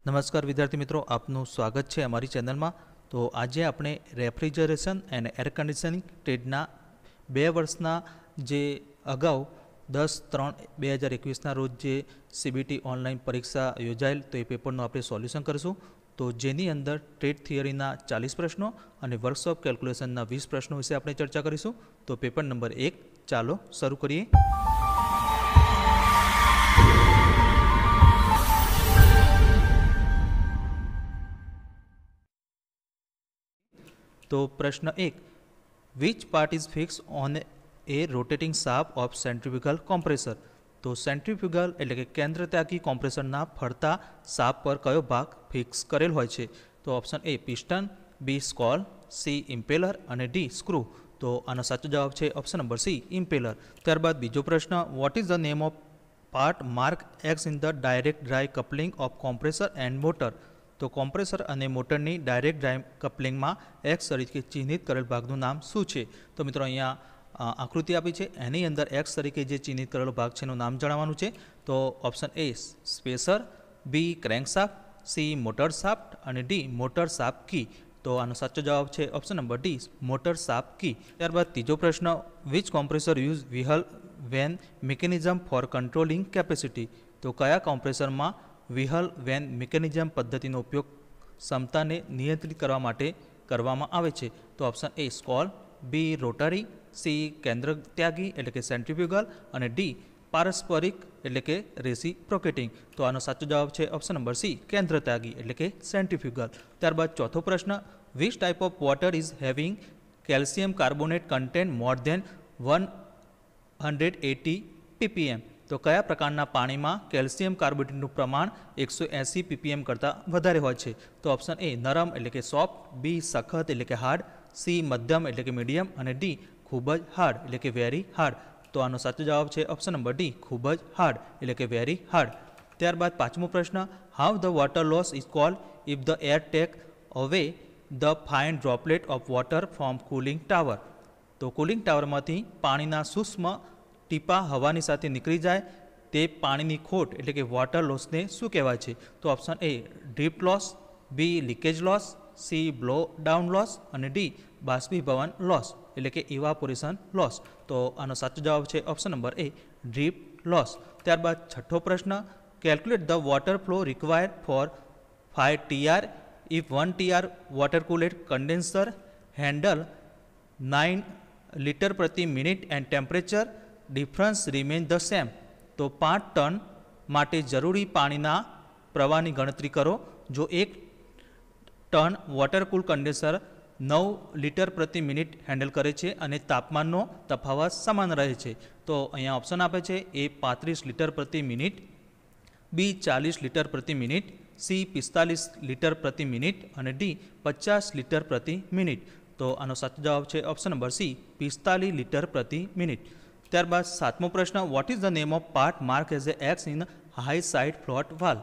નમસ્કાર વિદ્યાર્થી મિત્રો, આપનું સ્વાગત છે અમારી ચેનલમાં। તો આજે આપણે રેફ્રિજરેશન એન્ડ એર કન્ડિશનિંગ ટ્રેડના 2 વર્ષના જે અગાઉ 10/3/2021ના રોજ જે સીબીટી ઓનલાઈન પરીક્ષા યોજાયેલ તો એ પેપરનું આપણે સોલ્યુશન કરીશું। તો જેની અંદર ટ્રેડ થિયરીના 40 પ્રશ્નો અને વર્કશોપ કેલ્ક્યુલેશનના 20 પ્રશ્નો વિશે આપણે ચર્ચા કરીશું। તો પેપર નંબર 1 ચાલો શરૂ કરીએ। तो प्रश्न 1, which part is fix on A rotating shaft of centrifugal compressor. तो सेंट्रीफ्यूगल एटले के केंद्र त्यागी कॉम्प्रेसरना फरता शाफ्ट पर कयो भाग फिक्स करेल होय छे। तो option A piston, B scroll, C impeller और डी स्क्रू। तो आनो साचो जवाब है ऑप्शन नंबर सी इम्पेलर। त्यारबाद बीजो प्रश्न, what is the name of part mark x in the direct dry coupling of compressor and motor. तो कॉम्प्रेसर और मोटरनी डायरेक्ट ड्राइव कपलिंग में एक्स तरीके चिन्हित करेल भागनु नाम शू है। तो मित्रों अहींया आकृति आपी है, एनी अंदर एक्स तरीके जे चिन्हित करेलो भाग है नाम जणाववानुं छे। तो option A spacer, B crankshaft, C motor shaft और डी मोटर शाफ्ट की। तो आनो साचो जवाब है option number D motor shaft key. त्यारबाद तीजो प्रश्न, which compressor use wheel vane mechanism for controlling capacity. तो कया कॉम्प्रेसर में व्हील वेन मेकेनिज्म पद्धति उपयोग क्षमता ने नियंत्रित करवा माटे करवामां आवे छे। तो ऑप्शन ए स्कॉल, बी रोटरी, सी केंद्र त्यागी एटले के सेंट्रीफ्यूगल और डी पारस्परिक एटले के रेसिप्रोकेटिंग। तो आनो साचो जवाब है ऑप्शन नंबर सी केंद्र त्यागी एटले के सेंट्रीफ्यूगल। त्यारबाद चौथो प्रश्न, which type of water is having calcium carbonate content more than 180 ppm। तो कया प्रकारना पानी में कैल्शियम कार्बोनेटनु प्रमाण 180 ppm करता वधारे होय छे। तो ऑप्शन ए नरम एटले के सॉफ्ट, बी सखत एटले के हार्ड, सी मध्यम एटले के मीडियम और डी खूबज हार्ड एटले के वेरी हार्ड। तो आनो साचो जवाब है ऑप्शन नंबर डी खूबज हार्ड एटले के वेरी हार्ड। त्यारबाद पांचमो प्रश्न, how the water loss is called if the air take away the fine droplet of water from cooling tower. तो कूलिंग टावर में पानीना सूक्ष्म टीपा हवानी साथे निकली जाए ते पानी खोट एटले के वॉटर लॉस ने शू कहेवाय छे। तो option A drip loss, B leakage loss, C blow down loss और डी बाष्पीभवन लॉस एटले के इवापोरेशन लॉस। तो आनो साचो जवाब है option number A drip loss. त्यारबाद छठो प्रश्न, calculate the water flow required for 5 TR if 1 TR water cooled condenser handle 9 litre प्रति minute and temperature difference remain the same. तो 5 टन माटे जरूरी पानीना प्रवाहनी गणतरी करो जो 1 ton water cool condenser 9 litre प्रति मिनिट हैंडल करे छे अने तापमाननो तफावत समान रहे छे। तो अहींया ऑप्शन आपे छे ए 35 लीटर प्रति मिनिट, बी 40 लीटर प्रति मिनिट, सी 45 लीटर प्रति मिनिट और डी 50 लीटर प्रति मिनिट। तो आनो साचो जवाब है ऑप्शन नंबर सी 45 लीटर प्रति मिनिट। त्यारबाद सातमो प्रश्न, what is the name of part mark as a X in high side float valve.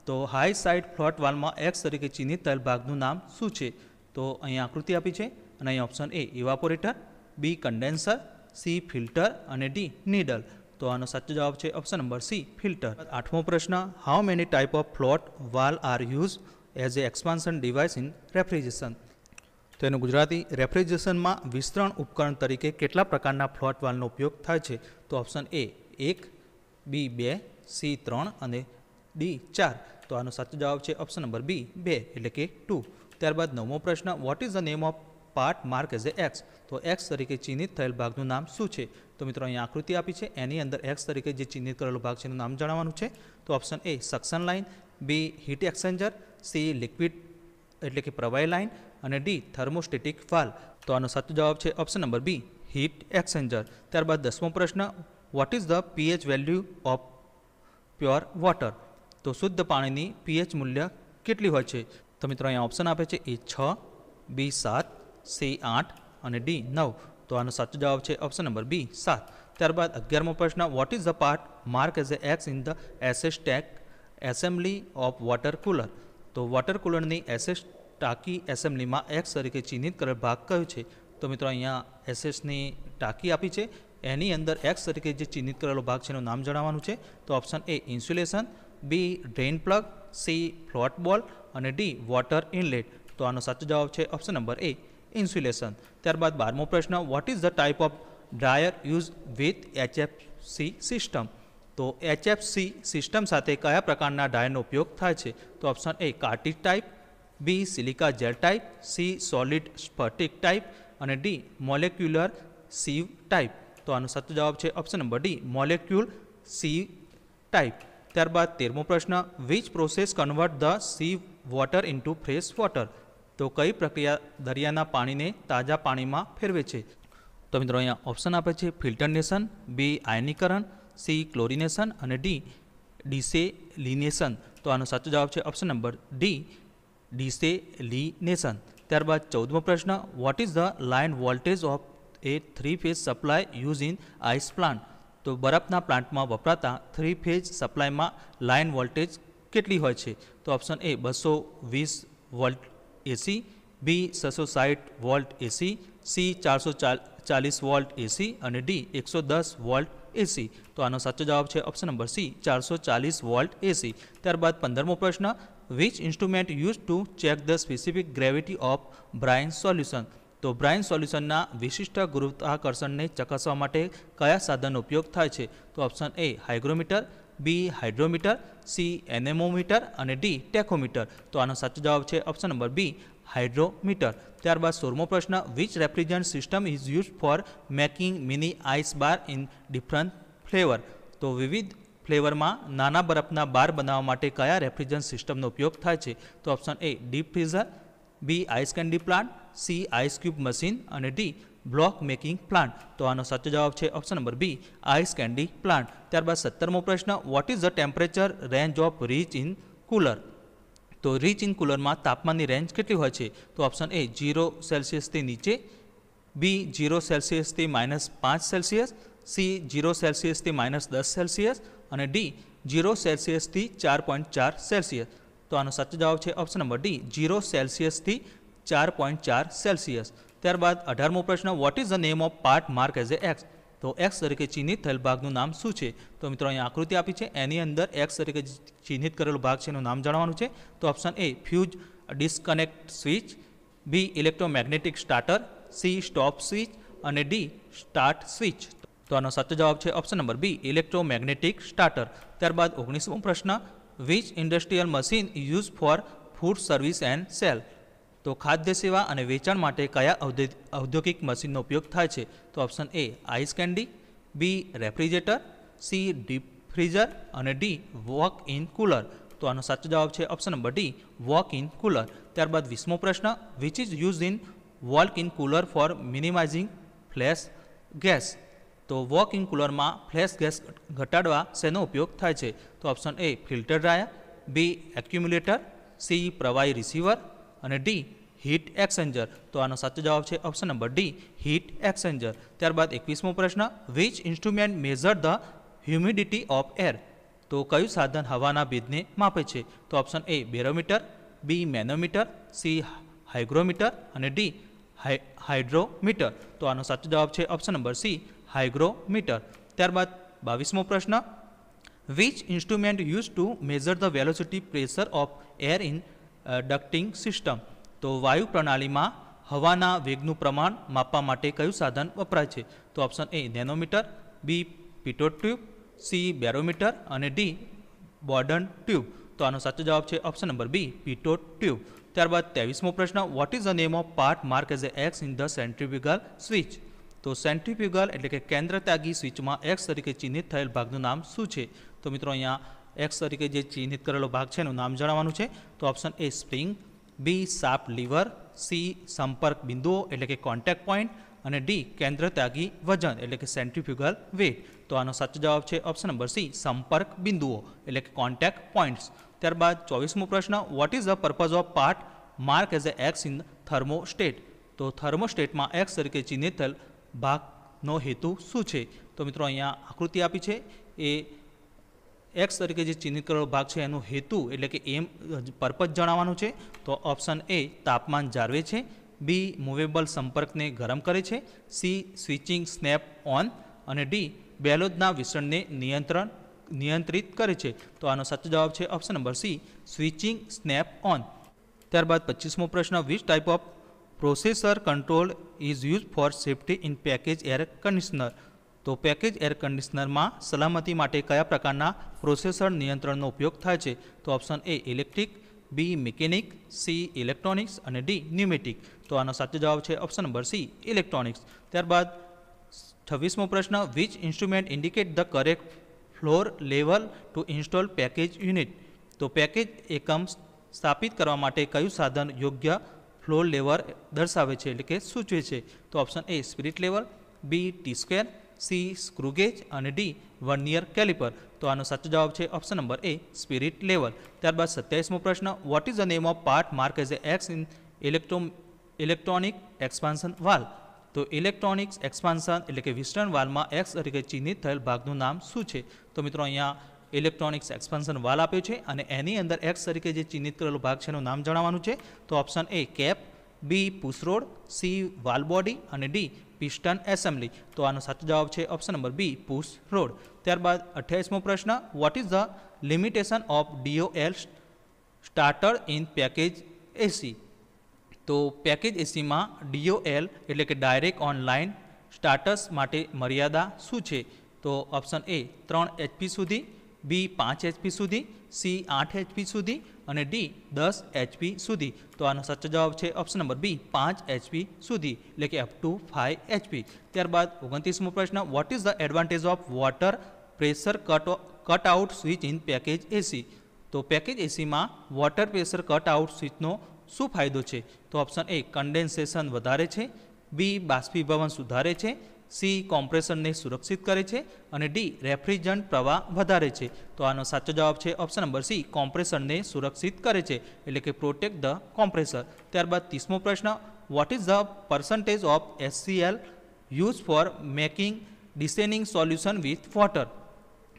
तो हाई साइड फ्लोट वाल्व में एक्स तरीके चिन्हित थયેલ भागનું नाम शू है। तो अहीं आकृति आपी है और अहीं option A evaporator, B condenser, C filter और डी नीडल। तो आनो साचो जवाब है ऑप्शन नंबर सी फिल्टर। आठमो प्रश्न, how many type of float valve are use as a expansion device in refrigeration. तो एनु गुजराती, रेफ्रिजरेशन में विस्तरण उपकरण तरीके केटला प्रकारना फ्लोट वाल्वनो उपयोग थाय छे। तो ऑप्शन ए 1, बी 2, सी 3 और डी 4। तो आनो साचो जवाब है ऑप्शन नंबर बी 2 एटले के 2। त्यारबाद नवमो प्रश्न, what is the name of part mark as a X. तो एक्स तरीके चिन्हित थયેલ भागનું नाम शू है। तो मित्रों अहीं आकृति आपी है, एनी अंदर एक्स तरीके जे चिन्हित करेलो भाग छे नाम जणाववानुं छे। तो option A suction line, B heat exchanger, C liquid एटले के प्रवाही लाइन और डी थर्मोस्टेटिक वाल्व। तो आनो साचो जवाब है option number B heat exchanger. त्यारबाद 10मो प्रश्न, what is the pH value of pure water. तो शुद्ध पानी पीएच मूल्य केटली होय छे। तो मित्रों अहीं ऑप्शन आपे छे ए 6, बी 7, सी 8 और डी 9। तो आनो साचो जवाब है ऑप्शन नंबर बी 7। त्यारबाद 11मो प्रश्न, what is the part mark as a X in the SS tank assembly of water cooler. तो वॉटर कूलर नी एसएस टाँकी एसेम्बली में एक्स तरीके चिन्हित करेल भाग कयो छे। तो मित्रों अहींया एसएस नी टाँकी आपी है, एनी अंदर एक्स तरीके जे चिन्हित करेलो भाग छे एनुं नाम जणाववानुं छे। तो option A insulation, B drain plug, C float ball અને ડી વોટર ઇનલેટ. તો આનો સાચો જવાબ છે ઓપ્શન નંબર એ ઇન્સ્યુલેશન. ત્યારબાદ 12મો પ્રશ્ન, what is the type of dryer use with HFC system. તો HFC સિસ્ટમ સાથે કયા પ્રકારના ડ્રાયરનો ઉપયોગ થાય છે? તો option A cartridge type, B silica gel type, C solid સ્ફટિક ટાઈપ અને ડી મોલેક્યુલર સીવ ટાઈપ. તો આનો સાચો જવાબ છે option number D molecule sieve type. ત્યારબાદ 13મો પ્રશ્ન, which process convert the sea water into fresh water. તો કઈ પ્રક્રિયા દરિયાના પાણીને તાજા પાણીમાં ફેરવે છે? તો મિત્રો અહીંયા ઓપ્શન આપે છે ફિલ્ટરનેશન, બી આયનીકરણ, સી ક્લોરિનેશન અને ડી ડિસેલિનેશન. તો આનો સાચો જવાબ છે ઓપ્શન નંબર ડી ડિસેલિનેશન. ત્યારબાદ 14મો પ્રશ્ન, what is the line voltage of a three phase supply use in ice plant. તો બરફના પ્લાન્ટમાં વપરાતા 3-ફેઝ સપ્લાયમાં લાઇન વોલ્ટેજ કેટલી હોય છે? તો option A 220 volt AC, B 660 volt AC, C 440 volt AC અને ડી 110 વોલ્ટ એસી. તો આનો સાચો જવાબ છે option number C 440 volt AC. ત્યારબાદ 15મો પ્રશ્ન, which instrument use to check the specific gravity of brine solution. તો બ્રાઇન સોલ્યુશનના વિશિષ્ટ ગુરુત્વાકર્ષણને ચકાસવા માટે કયા સાધનનો ઉપયોગ થાય છે? તો ઓપ્શન એ હાઇગ્રોમીટર, બી હાઇડ્રોમીટર, સી એનેમોમીટર અને ડી ટેકોમીટર. તો આનો સાચો જવાબ છે ઓપ્શન નંબર બી હાઇડ્રોમીટર. ત્યારબાદ 16મો પ્રશ્ન, which refrigerant system is use for making mini ice bar in different flavour. તો વિવિધ ફ્લેવરમાં નાના બરફના બાર બનાવવા માટે કયા રેફ્રિજરન્ટ સિસ્ટમનો ઉપયોગ થાય છે? તો option A deep freezer, B ice candy plant, C ice cube machine અને ડી બ્લોક મેકિંગ પ્લાન્ટ. તો આનો સાચો જવાબ છે option number B ice candy plant. ત્યારબાદ 17મો પ્રશ્ન, what is the temperature range of reach in cooler. તો રીચ ઇન કુલરમાં તાપમાનની રેન્જ કેટલી હોય છે? તો ઓપ્શન એ 0 સેલ્સિયસથી નીચે, બી 0 સેલ્સિયસથી -5 સેલ્સિયસ, સી 0 સેલ્સિયસથી -10 સેલ્સિયસ અને ડી 0 સેલ્સિયસથી 4.4 સેલ્સિયસ. તો આનો સાચો જવાબ છે ઓપ્શન નંબર ડી 0 સેલ્સિયસથી 4.4 સેલ્સિયસ. ત્યારબાદ 18મો પ્રશ્ન, what is the name of part mark as A x. તો એક્સ તરીકે ચિહ્નિત થયેલ ભાગનું નામ શું છે? તો મિત્રો અહીંયા આકૃતિ આપી છે, એની અંદર એક્સ તરીકે ચિહ્નિત કરેલો ભાગ છે એનું નામ જાણવાનું છે. તો option A fuse disconnect switch, B electromagnetic starter, C stop switch અને ડી સ્ટાર્ટ સ્વિચ. તો આનો સાચો જવાબ છે option number B electromagnetic starter. ત્યારબાદ 19મો પ્રશ્ન, which industrial machine use for food service and sale. તો ખાદ્ય સેવા અને વેચાણ માટે કયા ઔદ્યોગિક મશીનનો ઉપયોગ થાય છે? તો option A ice candy, B refrigerator, C deep freezer અને ડી વોક ઇન કુલર. તો આનો સાચો જવાબ છે option number D walk in cooler. ત્યારબાદ 20મો પ્રશ્ન, which is use in walk in cooler for minimising flash gas. તો વોક ઇન કુલરમાં ફ્લેશ ગેસ ઘટાડવા શેનો ઉપયોગ થાય છે? તો option A filter dryer, B accumulator, C પ્રવાહી રિસીવર અને ડી હીટ એક્સચેન્જર. તો આનો સાચો જવાબ છે option number D heat exchanger. ત્યારબાદ 21મો પ્રશ્ન, which instrument measure the humidity of air. તો કયું સાધન હવાના ભેજને માપે છે? તો option A barometer, B manometer, C hygrometer અને ડી હાઇડ્રોમીટર. તો આનો સાચો જવાબ છે ઓપ્શન નંબર સી હાઇગ્રોમીટર. ત્યારબાદ 22મો પ્રશ્ન, which instrument use to measure the velocity pressure of air in ducting system. તો વાયુ પ્રણાલીમાં હવાના વેગનું પ્રમાણ માપવા માટે કયું સાધન વપરાય છે? તો option A nanometre, B pitot tube, C barometer અને ડી બોર્ડન ટ્યુબ. તો આનો સાચો જવાબ છે option number B pitot tube. ત્યારબાદ 23મો પ્રશ્ન, what is the name of part mark as A X in the centrifugal switch. તો સેન્ટ્રીફ્યુગલ એટલે કે કેન્દ્રત્યાગી સ્વિચમાં એક્સ તરીકે ચિહ્નિત થયેલ ભાગનું નામ શું છે? તો મિત્રો અહીંયા એક્સ તરીકે જે ચિહ્નિત કરેલો ભાગ છે એનું નામ જણાવવાનું છે. તો option A spring, B shaft lever, C સંપર્ક બિંદુઓ એટલે કે કોન્ટેક્ટ પોઈન્ટ અને ડી કેન્દ્રત્યાગી વજન એટલે કે સેન્ટ્રીફ્યુગલ વેટ. તો આનો સાચો જવાબ છે ઓપ્શન નંબર સી સંપર્ક બિંદુઓ એટલે કે કોન્ટેક્ટ પોઈન્ટ્સ. ત્યારબાદ 24મો પ્રશ્ન, what is the purpose of part mark as A X in thermostat. તો થર્મોસ્ટેટમાં એક્સ તરીકે ચિહ્નિત થયેલ ભાગનો હેતુ શું છે? તો મિત્રો અહીંયા આકૃતિ આપી છે, એ એક્સ તરીકે જે ચિહ્નિત કરેલો ભાગ છે એનો હેતુ એટલે કે એમ પર્પઝ જણાવવાનું છે. તો ઓપ્શન એ તાપમાન જાળવે છે, બી મૂવેબલ સંપર્કને ગરમ કરે છે, સી સ્વિચિંગ સ્નેપ ઓન અને ડી બેલોજના વિસરણને નિયંત્રિત કરે છે? તો આનો સાચો જવાબ છે option number C, switching snap on. ત્યારબાદ 25મો પ્રશ્ન, which type of processor control is use for safety in package air conditioner? તો પેકેજ એર કન્ડિશનરમાં સલામતી માટે કયા પ્રકારના પ્રોસેસર નિયંત્રણનો ઉપયોગ થાય છે? તો option A electric, B mechanic, C electronics અને ડી ન્યુમેટિક. તો આનો સાચો જવાબ છે ઓપ્શન નંબર સી, ઇલેક્ટ્રોનિક્સ. ત્યારબાદ 26મો પ્રશ્ન, which instrument indicate the correct floor level two install package unit? તો પેકેજ એકમ સ્થાપિત કરવા માટે કયું સાધન યોગ્ય ફ્લોર લેવલ દર્શાવે છે એટલે કે સૂચવે છે? તો option A spirit level, B T square, C screw gauge અને ડી વર્નિયર કેલિપર. તો આનો સાચો જવાબ છે option number A, spirit level. ત્યારબાદ 27મો પ્રશ્ન, what is the name of part mark as A X in electronic expansion valve? તો ઇલેક્ટ્રોનિક્સ એક્સપાન્શન એટલે કે વિસ્તરણ વાલ્વમાં એક્સ તરીકે ચિહ્નિત થયેલ ભાગનું નામ શું છે? તો મિત્રો અહીંયા ઇલેક્ટ્રોનિક્સ એક્સપાન્શન વાલ્વ આપ્યો છે અને એની અંદર એક્સ તરીકે જે ચિહ્નિત કરેલો ભાગ છે એનું નામ જણાવવાનું છે. તો option A cap, B push rod, C valve body અને ડી પિસ્ટન એસેમ્બલી. તો આનો સાચો જવાબ છે option number B, push rod. ત્યારબાદ 28મો પ્રશ્ન, what is the limitation of DOL starter in package AC? તો પેકેજ એસીમાં DOL એટલે કે ડાયરેક્ટ ઓનલાઈન સ્ટાર્ટર્સ માટે મર્યાદા શું છે? તો ઓપ્શન એ 3 HP સુધી, બી 5 HP સુધી, સી 8 HP સુધી અને ડી 10 HP સુધી. તો આનો સાચો જવાબ છે ઓપ્શન નંબર બી, 5 HP સુધી એટલે કે અપ ટુ 5 HP. ત્યારબાદ 29મો પ્રશ્ન, what is the advantage of water pressure cut out switch in package AC? તો પેકેજ એસીમાં વોટર પ્રેશર કટ આઉટ સ્વિચનો શું ફાયદો છે? તો ઓપ્શન એ કન્ડેન્સેશન વધારે છે, બી બાષ્પીભવન સુધારે છે, સી કોમ્પ્રેશનને સુરક્ષિત કરે છે અને ડી રેફ્રિજરન્ટ પ્રવાહ વધારે છે. તો આનો સાચો જવાબ છે ઓપ્શન નંબર સી, કોમ્પ્રેશરને સુરક્ષિત કરે છે એટલે કે પ્રોટેક્ટ ધ કોમ્પ્રેસર. ત્યારબાદ 30મો પ્રશ્ન, what is the percentage of HCl use for making ડિસેનિંગ સોલ્યુશન વિથ વોટર?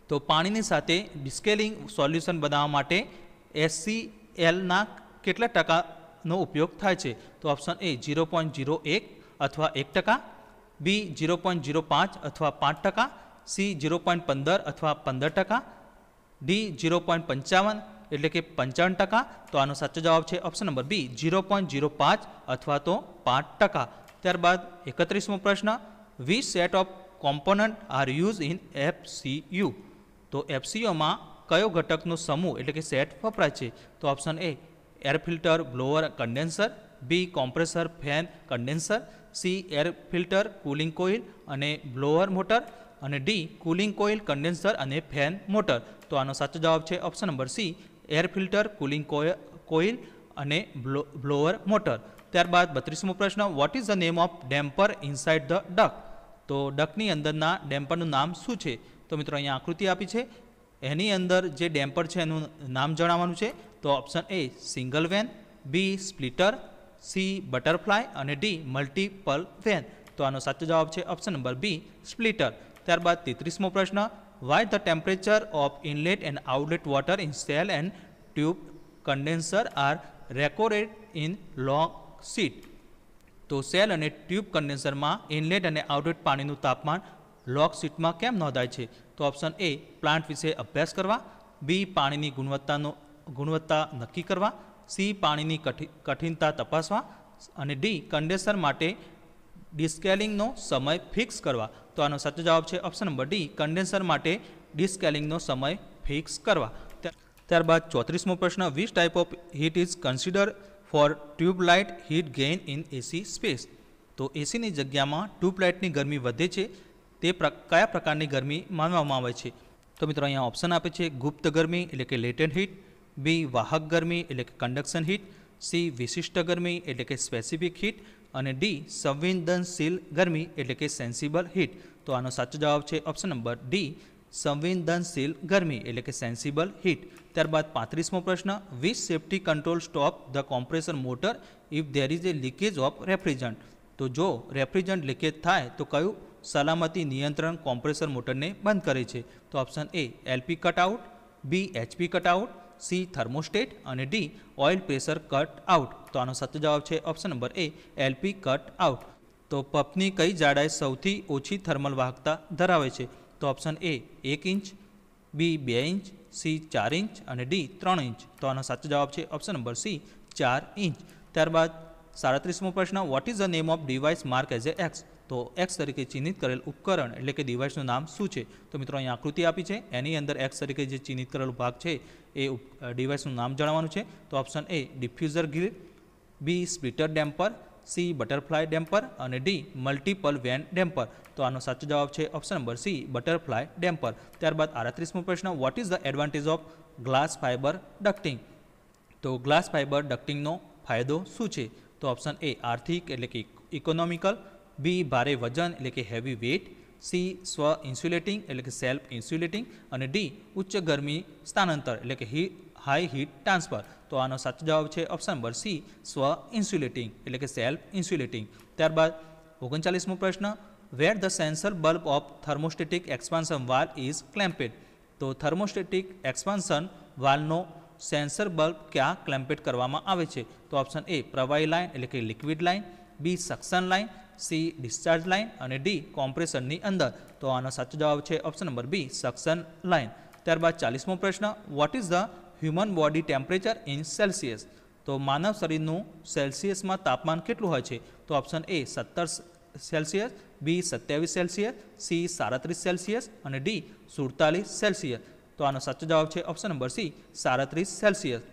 તો પાણીની સાથે ડિસ્કેલિંગ સોલ્યુશન બનાવવા માટે HClના કેટલા ટકાનો ઉપયોગ થાય છે? તો ઓપ્શન એ 0.01 અથવા 1%, બી 0.05 અથવા 5%, સી 0.15 અથવા 15%, ડી 0.55 એટલે કે 55%. તો આનો સાચો જવાબ છે ઓપ્શન નંબર બી, 0.05 અથવા તો 5%. ત્યારબાદ 31મો પ્રશ્ન, which set of component are use in FCU? તો FCUમાં કયો ઘટકનો સમૂહ એટલે કે સેટ વપરાય છે? તો option A air filter blower condenser, B compressor fan condenser, C air filter cooling coil અને બ્લોઅર મોટર અને ડી કુલિંગ કોઇલ કન્ડેન્સર અને ફેન મોટર. તો આનો સાચો જવાબ છે option number C, air filter cooling coil અને બ્લોઅર મોટર. ત્યારબાદ 32મો પ્રશ્ન, what is the name of damper inside the duct? તો ડકની અંદરના ડેમ્પરનું નામ શું છે? તો મિત્રો અહીંયા આકૃતિ આપી છે, એની અંદર જે ડેમ્પર છે એનું નામ જણાવવાનું છે. તો option A single vane, B splitter, C butterfly અને ડી મલ્ટીપલ વેન. તો આનો સાચો જવાબ છે ઓપ્શન નંબર બી, સ્પ્લિટર. ત્યારબાદ 33મો પ્રશ્ન, why the temperature of inlet and outlet water in shell and tube condenser are recorded in long sheet? તો સેલ અને ટ્યુબ કન્ડેન્સરમાં ઇનલેટ અને આઉટલેટ પાણીનું તાપમાન લોગ શીટમાં કેમ નોંધાય છે? તો ઓપ્શન એ પ્લાન્ટ વિશે અભ્યાસ કરવા, બી પાણીની ગુણવત્તા નક્કી કરવા, સી પાણીની કઠિનતા તપાસવા અને ડી કન્ડેન્સર માટે ડિસ્કેલિંગનો સમય ફિક્સ કરવા. તો આનો સાચો જવાબ છે ઓપ્શન નંબર ડી, કન્ડેન્સર માટે ડિસ્કેલિંગનો સમય ફિક્સ કરવા. ત્યારબાદ 34મો પ્રશ્ન, which type of heat is consider four tube light heat gain in AC space? તો એસીની જગ્યામાં ટ્યુબલાઇટની ગરમી વધે છે તે કયા પ્રકારની ગરમી માનવામાં આવે છે? તો મિત્રો અહીંયા ઓપ્શન આપે છે, ગુપ્ત ગરમી એટલે કે લેટેન્ટ હીટ, બી વાહક ગરમી એટલે કે કન્ડક્શન હીટ, સી વિશિષ્ટ ગરમી એટલે કે સ્પેસિફિક હીટ અને ડી સંવેદનશીલ ગરમી એટલે કે સેન્સિબલ હીટ. તો આનો સાચો જવાબ છે ઓપ્શન નંબર ડી, સંવેદનશીલ ગરમી એટલે કે સેન્સિબલ હીટ. ત્યારબાદ 35મો પ્રશ્ન, which safety control stop the compressor motor if there is A leakage of refrigerant? તો જો રેફ્રિજરન્ટ લીકેજ થાય તો કયું સલામતી નિયંત્રણ કોમ્પ્રેસર મોટરને બંધ કરે છે? તો option A LP cutout, B HP cutout, C thermostat અને D oil pressure cut out. તો આનો સાચો જવાબ છે option number A LP cut out. તો પંપની કઈ જાડાઈ સૌથી ઓછી થર્મલ વાહકતા ધરાવે છે? તો option A 1 inch, B 2 inch, C 4 inch અને ડી 3 ઇંચ. તો આનો સાચો જવાબ છે ઓપ્શન નંબર સી 4 ઇંચ. ત્યારબાદ 37મો પ્રશ્ન, what is the name of device mark as A x? તો એક્સ તરીકે ચિહ્નિત કરેલ ઉપકરણ એટલે કે ડિવાઇસનું નામ શું છે? તો મિત્રો અહીંયા આકૃતિ આપી છે, એની અંદર એક્સ તરીકે જે ચિહ્નિત કરેલો ભાગ છે એ ડિવાઇસનું નામ જણાવવાનું છે. તો option A diffuser grill, B splitter damper, C butterfly damper અને ડી મલ્ટિપલ વેન ડેમ્પર. તો આનો સાચો જવાબ છે option number C butterfly damper. ત્યારબાદ 38મો પ્રશ્ન, what is the advantage of glass fiber ducting? તો ગ્લાસ ફાઇબર ડક્ટિંગનો ફાયદો શું છે? તો ઓપ્શન એ આર્થિક એટલે કે ઇકોનોમિકલ, બી ભારે વજન એટલે કે હેવી વેઇટ, સી સ્વ ઇન્સ્યુલેટિંગ એટલે કે સેલ્ફ ઇન્સ્યુલેટિંગ અને ડી ઉચ્ચ ગરમી સ્થાનાંતર એટલે કે હાઈ હીટ ટ્રાન્સફર. તો આનો સાચો જવાબ છે ઓપ્શન નંબર સી સ્વ ઇન્સ્યુલેટિંગ એટલે કે સેલ્ફ ઇન્સ્યુલેટિંગ. ત્યારબાદ 39મો પ્રશ્ન, where the sensor bulb of thermostatic expansion valve is clamped? તો થર્મોસ્ટેટિક એક્સપાન્શન વાલ્વનો સેન્સર બલ્બ ક્યાં ક્લેમ્પેડ કરવામાં આવે છે? તો ઓપ્શન એ પ્રવાહી લાઇન એટલે કે liquid line, B suction line, C discharge line અને ડી કોમ્પ્રેસરની અંદર. તો આનો સાચો જવાબ છે option number B suction line. ત્યારબાદ 40મો પ્રશ્ન, what is the human body temperature in Celsius? તો માનવ શરીરનું સેલ્સિયસમાં તાપમાન કેટલું હોય છે? તો option A 17 Celsius, B 27 Celsius, C 37 Celsius અને ડી 47 સેલ્સિયસ. તો આનો સાચો જવાબ છે ઓપ્શન નંબર સી 37 સેલ્સિયસ.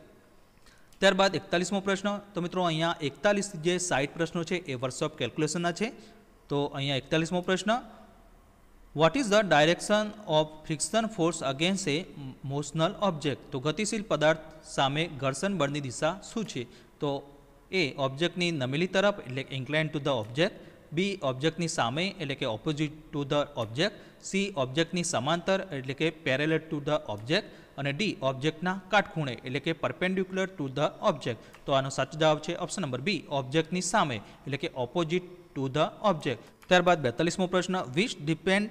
ત્યારબાદ 41મો પ્રશ્ન, તો મિત્રો અહીંયા 41 જે 60 પ્રશ્નો છે એ વર્ષ ઓફ કેલ્ક્યુલેશનના છે. તો અહીંયા 41મો પ્રશ્ન, what is the direction of friction force against A motional object? તો ગતિશીલ પદાર્થ સામે ઘર્ષણ બળની દિશા શું છે? તો એ ઓબ્જેક્ટની નમેલી તરફ એટલે ઇન્ક્લાઇન ટુ ધ ઓબ્જેક્ટ, બી ઓબ્જેક્ટની સામે એટલે કે opposite to the object, C ઓબ્જેક્ટની સમાંતર એટલે કે પેરેલલ ટુ ધ ઓબ્જેક્ટ અને ડી ઓબ્જેક્ટના કાટખૂણે એટલે કે પરપેન્ડિક્યુલર ટુ ધ ઓબ્જેક્ટ. તો આનો સાચો જવાબ છે ઓપ્શન નંબર બી ઓબ્જેક્ટની સામે એટલે કે ઓપોઝિટ ટુ ધ ઓબ્જેક્ટ. ત્યારબાદ 42મો પ્રશ્ન, which depend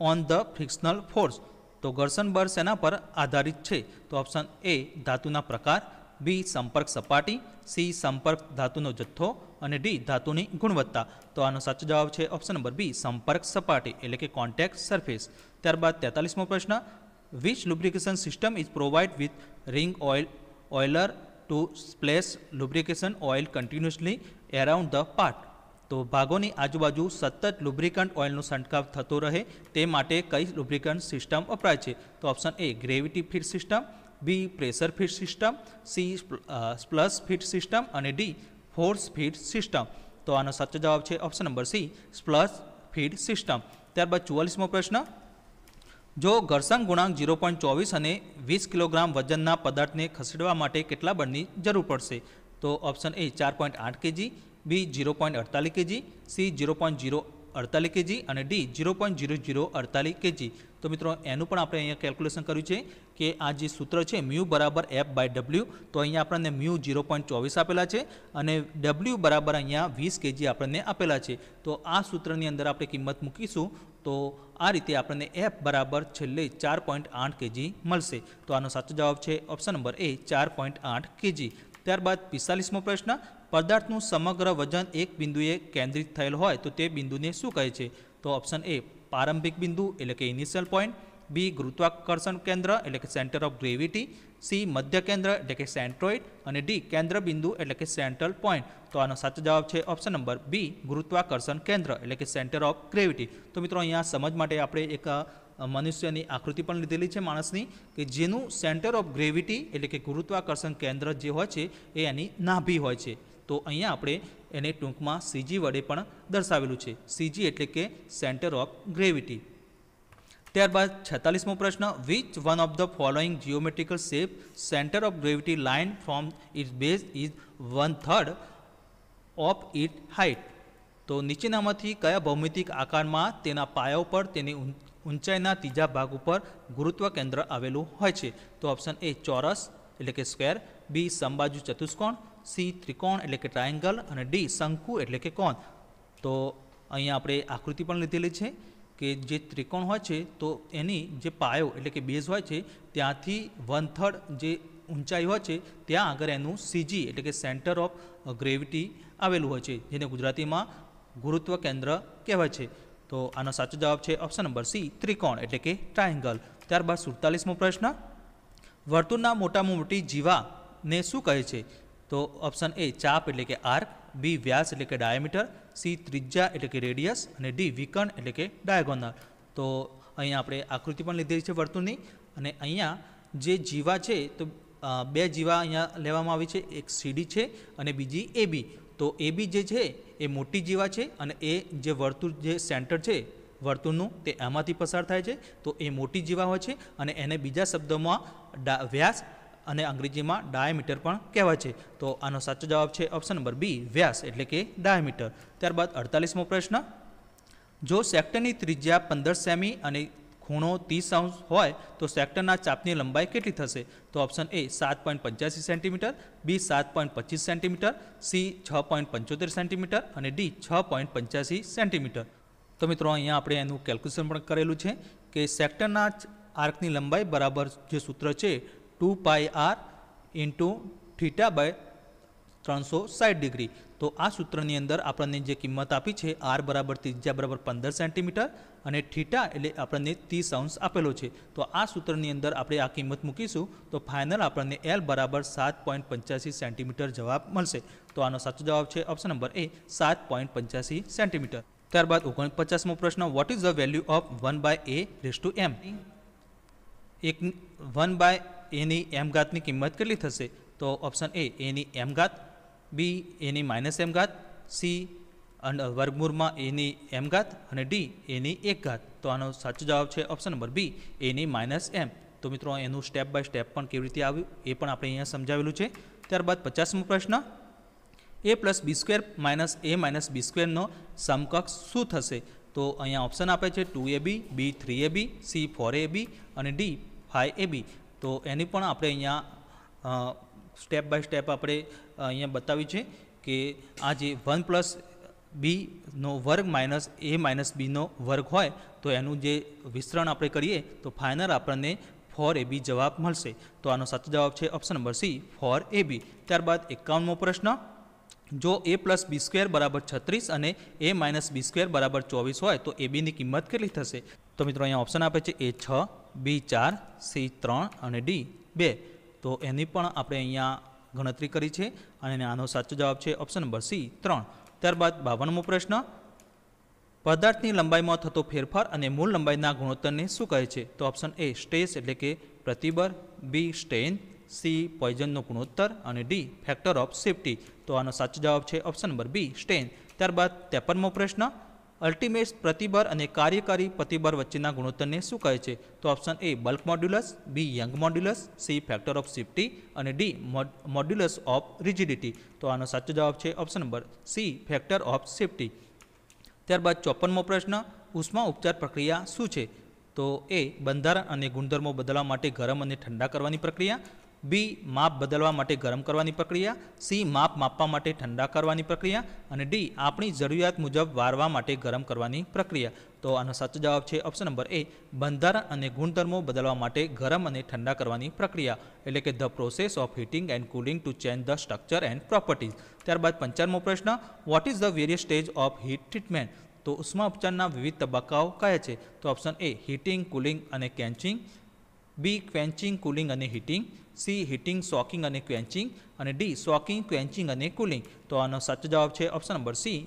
on the frictional force? તો ઘર્ષણ બળ શેના પર આધારિત છે? તો ઓપ્શન એ ધાતુના પ્રકાર, બી સંપર્ક સપાટી, સી સંપર્ક ધાતુનો જથ્થો અને ડી ધાતુની ગુણવત્તા. તો આનો સાચો જવાબ છે ઓપ્શન નંબર બી સંપર્ક સપાટી એટલે કે કોન્ટેક્ટ સરફેસ. ત્યારબાદ 43મો પ્રશ્ન, which lubrication system is provided with ring oiler to splash lubrication oil continuously around the part? તો ભાગોની આજુબાજુ સતત લુબ્રિકન્ટ ઓઇલનો છંટકાવ થતો રહે તે માટે કઈ લુબ્રિકન્ટ સિસ્ટમ વપરાય છે? તો option A gravity feed system, B pressure feed system, C splash feed system અને ડી ફોર્સ ફીડ સિસ્ટમ. તો આનો સાચો જવાબ છે option number C splash feed system. ત્યારબાદ 44મો પ્રશ્ન, જો ઘર્ષણ ગુણાંક 0.24 અને 20 કિલોગ્રામ વજનના પદાર્થને ખસેડવા માટે કેટલા બળની જરૂર પડશે? તો option A 4.8 kg, B 0.48 kg, C 0.048 kg અને ડી 0.0048 કેજી. તો મિત્રો એનું પણ આપણે અહીંયા કેલ્ક્યુલેશન કર્યું છે કે આ જે સૂત્ર છે મ્યુ બરાબર F/W, તો અહીંયા આપણને મ્યુ 0.24 આપેલા છે અને W બરાબર અહીંયા 20 કેજી આપણને આપેલા છે. તો આ સૂત્રની અંદર આપણે કિંમત મૂકીશું તો આ રીતે આપણને F બરાબર છેલ્લે 4.8 કેજી મળશે. તો આનો સાચો જવાબ છે ઓપ્શન નંબર એ 4.8 કેજી. ત્યારબાદ 45મો પ્રશ્ન, પદાર્થનું સમગ્ર વજન એક બિંદુએ કેન્દ્રિત થયેલ હોય તો તે બિંદુને શું કહે છે? તો ઓપ્શન એ પ્રારંભિક બિંદુ એટલે કે ઇનિશિયલ પોઈન્ટ, બી ગુરુત્વાકર્ષણ કેન્દ્ર એટલે કે સેન્ટર ઓફ ગ્રેવિટી, સી મધ્ય કેન્દ્ર એટલે કે સેન્ટ્રોઇડ અને ડી કેન્દ્ર બિંદુ એટલે કે સેન્ટ્રલ પોઈન્ટ. તો આનો સાચો જવાબ છે ઓપ્શન નંબર બી ગુરુત્વાકર્ષણ કેન્દ્ર એટલે કે સેન્ટર ઓફ ગ્રેવિટી. તો મિત્રો અહીંયા સમજ માટે આપણે એક મનુષ્યની આકૃતિ પણ લીધેલી છે માણસની કે જેનું સેન્ટર ઓફ ગ્રેવિટી એટલે કે ગુરુત્વાકર્ષણ કેન્દ્ર જે હોય છે એ એની નાભી હોય છે. તો અહીંયા આપણે એને ટૂંકમાં સીજી વડે પણ દર્શાવેલું છે. સીજી એટલે કે સેન્ટર ઓફ ગ્રેવિટી. ત્યારબાદ 46મો પ્રશ્ન, which one of the following geometrical shape center of gravity line from its base is 1/3 of it height? તો નીચેનામાંથી કયા ભૌમિતિક આકારમાં તેના પાયા ઉપર તેની ઊંચાઈના ત્રીજા ભાગ ઉપર ગુરુત્વ કેન્દ્ર આવેલું હોય છે? તો ઓપ્શન એ ચોરસ એટલે કે સ્ક્વેર, બી સમબાજુ ચતુષ્કોણ, સી ત્રિકોણ એટલે કે ટ્રાયંગલ અને ડી શંકુ એટલે કે કોણ. તો અહીંયા આપણે આકૃતિ પણ લીધેલી છે કે જે ત્રિકોણ હોય છે તો એની જે પાયો એટલે કે બેઝ હોય છે ત્યાંથી 1/3 જે ઊંચાઈ હોય છે ત્યાં આગળ એનું સીજી એટલે કે સેન્ટર ઓફ ગ્રેવિટી આવેલું હોય છે જેને ગુજરાતીમાં ગુરુત્વ કેન્દ્ર કહેવાય છે. તો આનો સાચો જવાબ છે ઓપ્શન નંબર સી ત્રિકોણ એટલે કે ટ્રાયંગલ। ત્યારબાદ 47મો પ્રશ્ન, વર્તુળના મોટામાં મોટી જીવાને શું કહે છે? તો ઓપ્શન એ ચાપ એટલે કે આર્ક, બી વ્યાસ એટલે કે ડાયામીટર, સી ત્રિજ્યા એટલે કે રેડિયસ અને ડી વિકર્ણ એટલે કે ડાયગોનલ। તો અહીંયા આપણે આકૃતિ પણ લીધેલી છે વર્તુળની અને અહીંયા જે જીવા છે તો બે જીવા અહીંયા લેવામાં આવી છે, એક સીડી છે અને બીજી એબી। તો એબી જે છે એ મોટી જીવા છે અને એ જે વર્તુળ જે સેન્ટર છે વર્તુળનું તે આમાંથી પસાર થાય છે, તો એ મોટી જીવા હોય છે અને એને બીજા શબ્દોમાં વ્યાસ અને અંગ્રેજીમાં ડાયામીટર પણ કહેવાય છે। તો આનો સાચો જવાબ છે ઓપ્શન નંબર બી વ્યાસ એટલે કે ડાયામીટર। ત્યારબાદ 48મો પ્રશ્ન, જો સેક્ટરની ત્રિજ્યા 15 સેમી અને ખૂણો 30° હોય તો સેક્ટરના ચાપની લંબાઈ કેટલી થશે? તો option A 7.85 centimetre, B 7.25 centimetre, C 6.75 centimetre અને ડી 6.85 સેન્ટીમીટર। તો મિત્રો અહીંયા આપણે એનું કેલ્ક્યુલેશન પણ કરેલું છે કે સેક્ટરના આર્કની લંબાઈ બરાબર જે સૂત્ર છે 2πr into theta by 360 degree. તો આ સૂત્રની અંદર આપણને જે કિંમત આપી છે આર બરાબર ત્રિજ્યા બરાબર 15 સેન્ટીમીટર અને થીટા એટલે આપણને 30° આપેલો છે। તો આ સૂત્રની અંદર આપણે આ કિંમત મૂકીશું તો ફાઇનલ આપણને એલ બરાબર 7.85 સેન્ટીમીટર જવાબ મળશે। તો આનો સાચો જવાબ છે ઓપ્શન નંબર એ 7.85 સેન્ટીમીટર। ત્યારબાદ 49મો પ્રશ્ન, what is the value of 1/a⁻m? 1/a ની m ઘાતની કિંમત કેટલી થશે? તો ઓપ્શન એ એની m ઘાત, બી એની -m ઘાત, સી વર્ગમૂળમાં એની m ઘાત અને ડી એની 1 ઘાત। તો આનો સાચો જવાબ છે ઓપ્શન નંબર બી એની -m। તો મિત્રો એનું સ્ટેપ બાય સ્ટેપ પણ કેવી રીતે આવ્યું એ પણ આપણે અહીંયા સમજાવેલું છે। ત્યારબાદ 50મો પ્રશ્ન, a + b² - a - b² નો સમકક્ષ શું થશે? તો અહીંયા ઓપ્શન આપે છે 2ab, બી 3ab, સી 4ab અને ડી 5ab। તો એની પણ આપણે અહીંયા સ્ટેપ બાય સ્ટેપ આપણે અહીંયા બતાવ્યું છે કે આ જે 1 + b² - a - b² હોય તો એનું જે વિસ્તરણ આપણે કરીએ તો ફાઇનલ આપણને 4ab જવાબ મળશે। તો આનો સાચો જવાબ છે ઓપ્શન નંબર સી 4ab। ત્યારબાદ 51મો પ્રશ્ન, જો a + b² બરાબર 36 અને a - b² બરાબર 24 હોય તો abની કિંમત કેટલી થશે? તો મિત્રો અહીંયા ઓપ્શન આપે છે a 6, બી 4, સી 3 અને ડી 2। તો એની પણ આપણે અહીંયા ગણતરી કરી છે અને આનો સાચો જવાબ છે ઓપ્શન નંબર સી 3। ત્યારબાદ 52મો પ્રશ્ન, પદાર્થની લંબાઈમાં થતો ફેરફાર અને મૂળ લંબાઈના ગુણોત્તરને શું કહે છે? તો ઓપ્શન એ સ્ટ્રેસ એટલે કે પ્રતિબળ, બી સ્ટ્રેન, સી પોઈઝનનો ગુણોત્તર અને ડી ફેક્ટર ઓફ સેફ્ટી। તો આનો સાચો જવાબ છે ઓપ્શન નંબર બી સ્ટ્રેન। ત્યારબાદ 53મો પ્રશ્ન, અલ્ટિમેટ પ્રતિબળ અને કાર્યકારી પ્રતિબળ વચ્ચેના ગુણોત્તરને શું કહે છે? તો option A bulk modulus, B Young modulus, C factor of safety અને ડી મોડ્યુલસ ઓફ રિજિડિટી। તો આનો સાચો જવાબ છે option number C factor of safety. ત્યારબાદ 54મો પ્રશ્ન, ઉષ્મા ઉપચાર પ્રક્રિયા શું છે? તો એ બંધારણ અને ગુણધર્મો બદલવા માટે ગરમ અને ઠંડા કરવાની પ્રક્રિયા, બી માપ બદલવા માટે ગરમ કરવાની પ્રક્રિયા, સી માપ માપવા માટે ઠંડા કરવાની પ્રક્રિયા અને ડી આપણી જરૂરિયાત મુજબ વારવા માટે ગરમ કરવાની પ્રક્રિયા। તો આનો સાચો જવાબ છે ઓપ્શન નંબર એ બંધારણ અને ગુણધર્મો બદલવા માટે ગરમ અને ઠંડા કરવાની પ્રક્રિયા એટલે કે the process of heating and cooling to change the structure and properties. ત્યારબાદ 55મો પ્રશ્ન, what is the various stage of heat treatment? તો ઉષ્મા ઉપચારના વિવિધ તબક્કાઓ કયા છે? તો ઓપ્શન એ હીટિંગ, કુલિંગ અને ક્વેન્ચિંગ, બી ક્વેન્ચિંગ, કુલિંગ અને હીટિંગ, સી હીટિંગ, શોકિંગ અને ક્વેન્ચિંગ અને ડી શોકિંગ, ક્વેન્ચિંગ અને કુલિંગ। તો આનો સાચો જવાબ છે option number C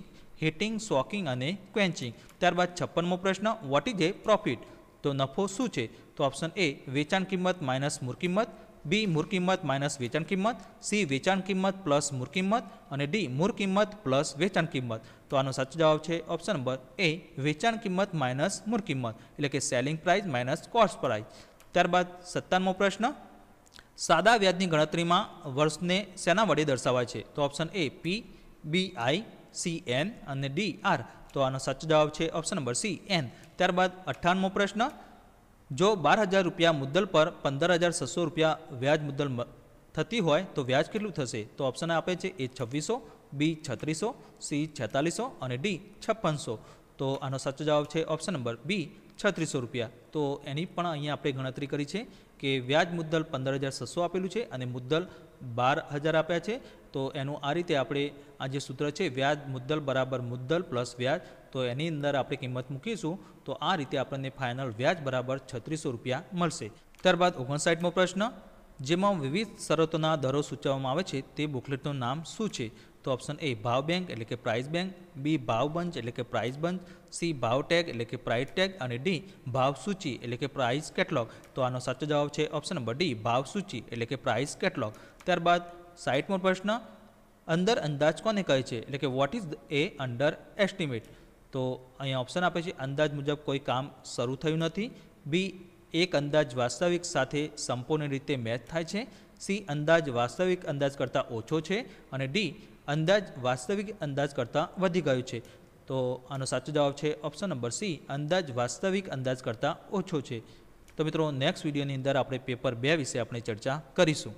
heating, shocking અને ક્વેન્ચિંગ। ત્યારબાદ 56મો પ્રશ્ન, વોટ ઇઝ એ પ્રોફિટ? તો નફો શું છે? તો ઓપ્શન એ વેચાણ કિંમત માઇનસ મૂળ કિંમત, બી મૂળ કિંમત માઇનસ વેચાણ કિંમત, સી વેચાણ કિંમત પ્લસ મૂળ કિંમત અને ડી મૂળ કિંમત પ્લસ વેચાણ કિંમત। તો આનો સાચો જવાબ છે ઓપ્શન નંબર એ વેચાણ કિંમત માઇનસ મૂળ કિંમત એટલે કે selling price minus cost price. ત્યારબાદ 57મો પ્રશ્ન, સાદા વ્યાજની ગણતરીમાં વર્ષને શેના વડે દર્શાવાય છે? તો option A P, B I, C N અને ડી આર। તો આનો સાચો જવાબ છે ઓપ્શન નંબર સી એન। ત્યારબાદ 58મો પ્રશ્ન, જો 12,000 રૂપિયા મુદ્દલ પર 15,600 રૂપિયા વ્યાજ મુદ્દલ થતી હોય તો વ્યાજ કેટલું થશે? તો ઓપ્શન આપે છે એ 2600, બી 3600, સી 4600 અને ડી 5600। તો આનો સાચો જવાબ છે ઓપ્શન નંબર બી 3600 રૂપિયા। તો એની પણ અહીંયા આપણે ગણતરી કરી છે કે વ્યાજ મુદ્દલ 15,600 આપેલું છે અને મુદ્દલ 12,000 આપ્યા છે। તો એનું આ રીતે આપણે આ જે સૂત્ર છે વ્યાજ મુદ્દલ બરાબર મુદ્દલ પ્લસ વ્યાજ, તો એની અંદર આપણે કિંમત મૂકીશું તો આ રીતે આપણને ફાઇનલ વ્યાજ બરાબર 3600 રૂપિયા મળશે। ત્યારબાદ 59મો પ્રશ્ન, જેમાં વિવિધ શરતોના દરો સૂચવવામાં આવે છે તે બુકલેટનું નામ શું છે? તો ઓપ્શન એ ભાવ બેંક એટલે કે પ્રાઇસ બેંક, બી ભાવ બંચ એટલે કે પ્રાઇસ બંચ, સી ભાવ ટેગ એટલે કે પ્રાઇસ ટેગ અને ડી ભાવ સૂચિ એટલે કે પ્રાઇસ કેટલોગ। તો આનો સાચો જવાબ છે ઓપ્શન નંબર ડી ભાવ સૂચિ એટલે કે પ્રાઇસ કેટલોગ। ત્યારબાદ 60મો પ્રશ્ન, અંડર અંદાજ કોને કહે છે? એટલે કે what is A under estimate? તો અહીંયા ઓપ્શન આપે છે અંદાજ મુજબ કોઈ કામ શરૂ થયું નથી, બી એક અંદાજ વાસ્તવિક સાથે સંપૂર્ણ રીતે મેચ થાય છે, સી અંદાજ વાસ્તવિક અંદાજ કરતાં ઓછો છે અને ડી અંદાજ વાસ્તવિક અંદાજ કરતાં વધી ગયું છે। તો આનો સાચો જવાબ છે ઓપ્શન નંબર સી અંદાજ વાસ્તવિક અંદાજ કરતાં ઓછો છે। તો મિત્રો નેક્સ્ટ વિડીયોની અંદર આપણે પેપર 2 વિશે આપણે ચર્ચા કરીશું।